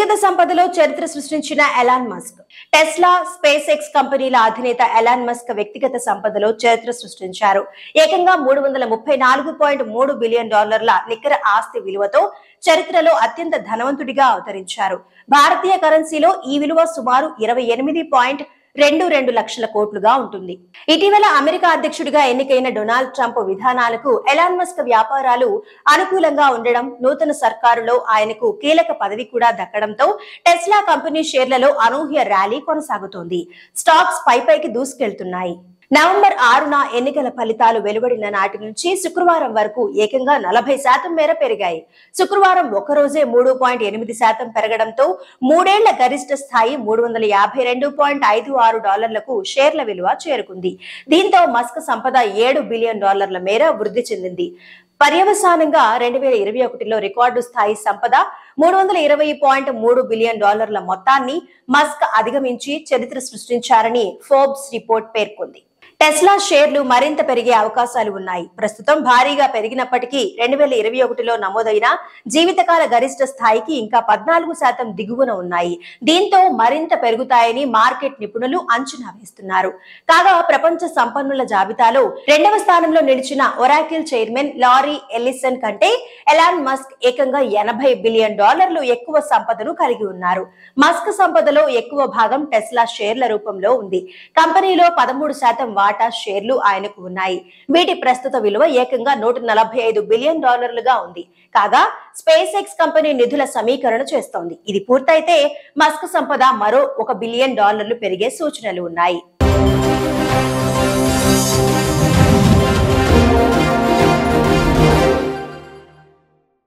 వ్యక్తిగత సంపదలో చరిత్ర సృష్టించిన Elon Musk. Tesla, space X కంపెనీల అధినేత ఎలాన్ మస్క్ వ్యక్తిగత సంపదలో చరిత్ర సృష్టించారు. ఏకంగా $334.3 బిలియన్ నికర ఆస్తి విలువతో చరిత్రలో అత్యంత ధనవంతుడిగా అవతరించారు. భారతీయ కరెన్సీలో ఈ విలువ సుమారు 28.22 లక్షల కోట్లుగా ఉంటుంది. ఇటీవల అమెరికా అధ్యక్షుడిగా ఎన్నికైన డొనాల్డ్ ట్రంప్ విధానాలకు ఎలాన్ మస్క్ వ్యాపారాలు అనుకూలంగా ఉండడం, నూతన సర్కారులో ఆయనకు కీలక పదవి కూడా దక్కడంతో టెస్లా కంపెనీ షేర్లలో అనూహ్య ర్యాలీ కొనసాగుతోంది. స్టాక్స్ పైకి దూసుకెళ్తున్నాయి. నవంబర్ 6న ఎన్నికల ఫలితాలు వెలువడిన నాటి నుంచి శుక్రవారం వరకు ఏకంగా 40% మేర పెరిగాయి. శుక్రవారం ఒకరోజే 3.8% పెరగడంతో మూడేళ్ల గరిష్ట స్థాయి $352.56కు షేర్ల విలువ చేరుకుంది. దీంతో మస్క్ సంపద $7 బిలియన్ మేర వృద్ధి చెందింది. పర్యవసానంగా 2021లో రికార్డు స్థాయి సంపద $320.3 బిలియన్ మొత్తాన్ని మస్క్ అధిగమించి చరిత్ర సృష్టించారని ఫోర్బ్స్ రిపోర్ట్ పేర్కొంది. టెస్లా షేర్లు మరింత పెరిగే అవకాశాలు ఉన్నాయి. ప్రస్తుతం భారీగా పెరిగినప్పటికీ 2021లో నమోదైన జీవితకాల గరిష్ట స్థాయికి ఇంకా 14% దిగువన ఉన్నాయి. దీంతో మరింత పెరుగుతాయని మార్కెట్ నిపుణులు అంచనా వేస్తున్నారు. కాగా ప్రపంచ సంపన్నుల జాబితాలో 2వ స్థానంలో నిలిచిన ఒరాకిల్ చైర్మన్ లారీ ఎల్లిసన్ కంటే ఎలాన్ మస్క్ ఏకంగా $80 బిలియన్ ఎక్కువ సంపదను కలిగి ఉన్నారు. మస్క్ సంపదలో ఎక్కువ భాగం టెస్లా షేర్ల రూపంలో ఉంది. కంపెనీలో 13% వాటా షేర్లు ఆయనకు ఉన్నాయి. వీటి ప్రస్తుత విలువ ఏకంగా $145 బిలియన్ ఉంది. కాగా స్పేస్ ఎక్స్ కంపెనీ నిధుల సమీకరణ చేస్తోంది. ఇది పూర్తయితే మస్క్ సంపద మరో $1 బిలియన్ పెరిగే సూచనలు ఉన్నాయి.